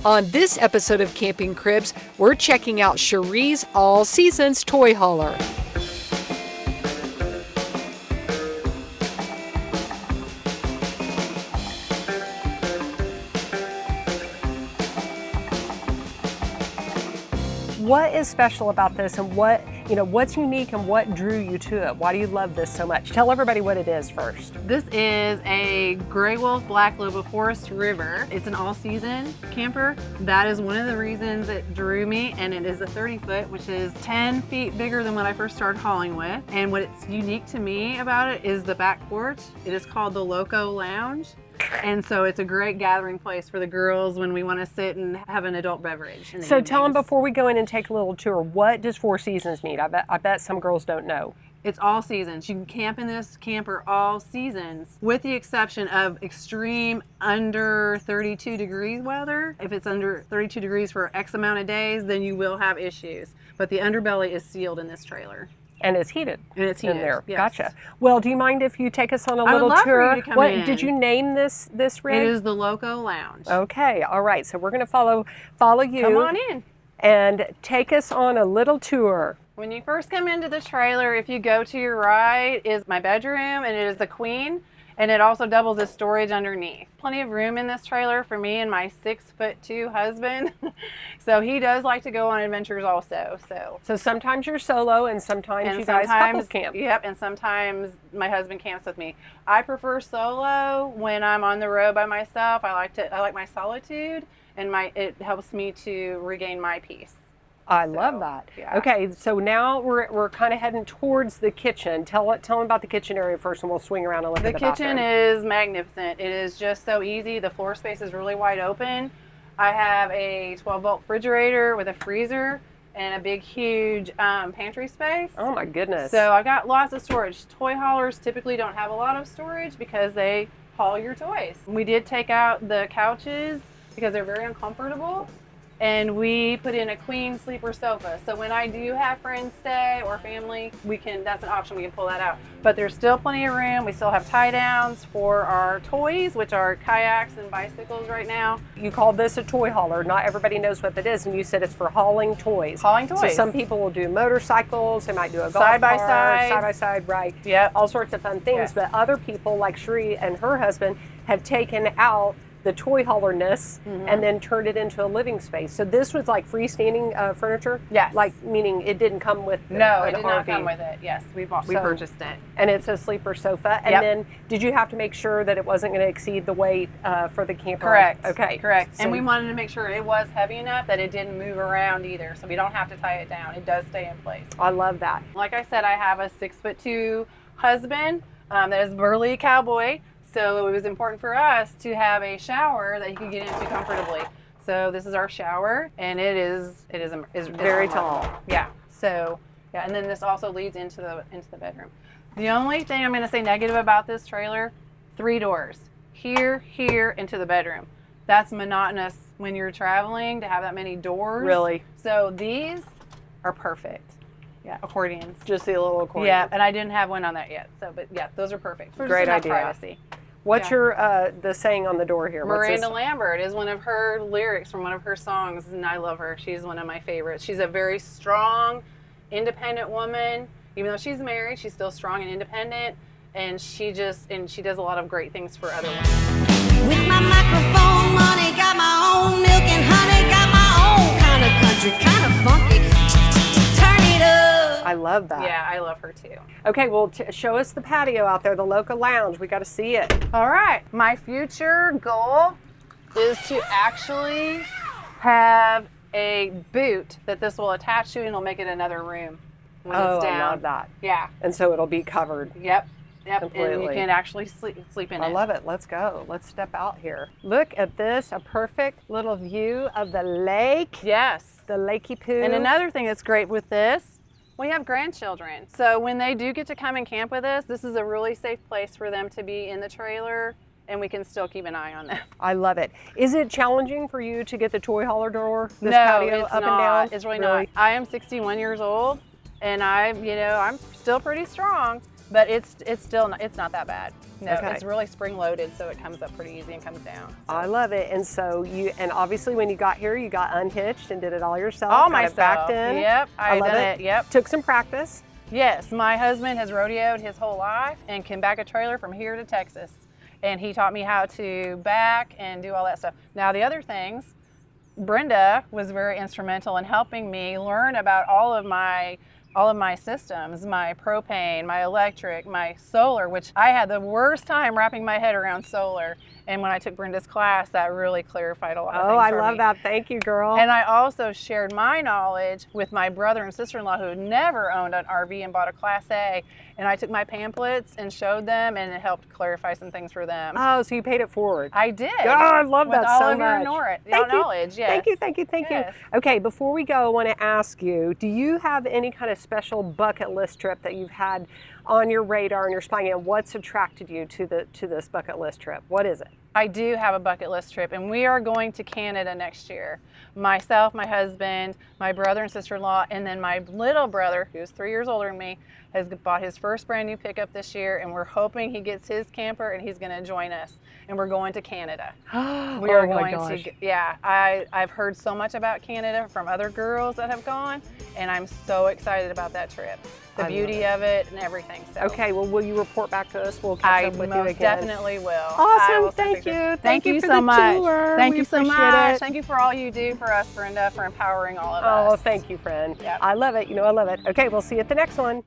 On this episode of Camping Cribs, we're checking out Cheri's All Seasons Toy Hauler. What is special about this, and what's unique and what drew you to it? Why do you love this so much? Tell everybody what it is first. This is a Gray Wolf Black Lobo Forest River. It's an all-season camper. That is one of the reasons it drew me, and it is a 30-foot, which is 10 feet bigger than what I first started hauling with. And what's unique to me about it is the back porch. It is called the Loco Lounge. And so it's a great gathering place for the girls when we want to sit and have an adult beverage. So tell them before we go in and take a little tour, what does Four Seasons mean? I bet some girls don't know. It's all seasons. You can camp in this camper all seasons, with the exception of extreme under 32 degrees weather. If it's under 32 degrees for X amount of days, then you will have issues. But the underbelly is sealed in this trailer. And it's heated. And it's heated in there. Yes. Gotcha. Well, do you mind if you take us on a I little would love tour? For you to come in. Did you name this rig? It is the Loco Lounge. Okay. All right. So we're going to follow you. Come on in. And take us on a little tour. When you first come into the trailer, if you go to your right is my bedroom, and it is the queen, and it also doubles as storage underneath. Plenty of room in this trailer for me and my 6'2" husband. So he does like to go on adventures also. So sometimes you're solo, and sometimes you guys couples camp. Yep, and sometimes my husband camps with me. I prefer solo when I'm on the road by myself. I like my solitude, and it helps me to regain my peace. I love that. Yeah. Okay, so now we're kind of heading towards the kitchen. Tell them about the kitchen area first, and we'll swing around and look at the bathroom. The kitchen is magnificent. It is just so easy. The floor space is really wide open. I have a 12-volt refrigerator with a freezer and a big, huge pantry space. Oh my goodness. So I've got lots of storage. Toy haulers typically don't have a lot of storage because they haul your toys. We did take out the couches because they're very uncomfortable. And we put in a queen sleeper sofa. So when I do have friends stay or family, that's an option, we can pull that out. But there's still plenty of room. We still have tie downs for our toys, which are kayaks and bicycles right now. You called this a toy hauler. Not everybody knows what that is, and you said it's for hauling toys. Hauling toys. So some people will do motorcycles, they might do a golf side by cart, side. side by side, right? Yep. All sorts of fun things. Yes. But other people, like Cheri and her husband, have taken out the toy haulerness and then turned it into a living space. So this was like freestanding furniture? Yes. Like, meaning it didn't come with No, an it did not RV. come with it. Yes, we purchased it. And it's a sleeper sofa. And then did you have to make sure that it wasn't going to exceed the weight for the camper? Correct. Okay. Correct. So, and we wanted to make sure it was heavy enough that it didn't move around either. So we don't have to tie it down. It does stay in place. I love that. Like I said, I have a 6'2" husband that is burly cowboy. So it was important for us to have a shower that he could get into comfortably. So this is our shower, and it is very tall. Yeah. So yeah, and then this also leads into the bedroom. The only thing I'm going to say negative about this trailer: 3 doors. Here, into the bedroom. That's monotonous when you're traveling to have that many doors. Really? So these are perfect. Yeah, accordions. Just the little accordion. Yeah, and I didn't have one on that yet. So, but yeah, those are perfect. For Great just idea. Privacy. What's your the saying on the door here? Miranda Lambert is one of her lyrics from one of her songs, and I love her. She's one of my favorites. She's a very strong, independent woman. Even though she's married, she's still strong and independent, and she does a lot of great things for other women. With my microphone money, got my own milk and honey, got my own kind of country, kind of funky. Turn it up. I love that. Yeah, I love her too. Okay, well, show us the patio out there, the Loco Lounge. We got to see it. All right. My future goal is to actually have a boot that this will attach to, and it'll make it another room when it's down. I love that. Yeah. And so it'll be covered. Yep. Completely. And you can actually sleep in it. I love it. Let's go. Let's step out here. Look at this, a perfect little view of the lake. Yes. The lakey poo. And another thing that's great with this, we have grandchildren. So when they do get to come and camp with us, this is a really safe place for them to be in the trailer, and we can still keep an eye on them. I love it. Is it challenging for you to get the toy hauler door, this No, patio it's up not. and down? It's really not. I am 61 years old, and I'm still pretty strong. but it's still not, it's not that bad. No, Okay. it's really spring loaded, so it comes up pretty easy and comes down. I love it. And so and obviously when you got here, you got unhitched and did it all yourself. All got myself. it backed in. Yep, I love done it. Yep. Took some practice. Yes, my husband has rodeoed his whole life and can back a trailer from here to Texas. And he taught me how to back and do all that stuff. Now the other things, Brenda was very instrumental in helping me learn about all of my systems, my propane, my electric, my solar, which I had the worst time wrapping my head around solar. And when I took Brenda's class, that really clarified a lot of things. Oh, I for love me. that. Thank you, girl. And I also shared my knowledge with my brother and sister-in-law who never owned an RV and bought a Class A. And I took my pamphlets and showed them, and it helped clarify some things for them. Oh, so you paid it forward. I did. Oh, I love with that all so of much. your Thank you. knowledge. Yes. Thank you. Yes. Okay, before we go, I want to ask you, do you have any kind of special bucket list trip that you've had on your radar and you're spying on? What's attracted you to this bucket list trip? What is it? I do have a bucket list trip, and we are going to Canada next year. Myself, my husband, my brother and sister-in-law, and then my little brother, who's 3 years older than me, has bought his first brand new pickup this year, and we're hoping he gets his camper and he's going to join us. And we're going to Canada. We are going to, yeah. I've heard so much about Canada from other girls that have gone, and I'm so excited about that trip. The beauty of it and everything. So. Okay, well, will you report back to us? We'll catch up with you again. I most definitely will. Awesome, thank you. Thank you for so the much. tour. Thank We you so appreciate much. it. Thank you for all you do for us, Brenda, for empowering all of us. Oh, thank you, friend. Yep. I love it. I love it. Okay, we'll see you at the next one.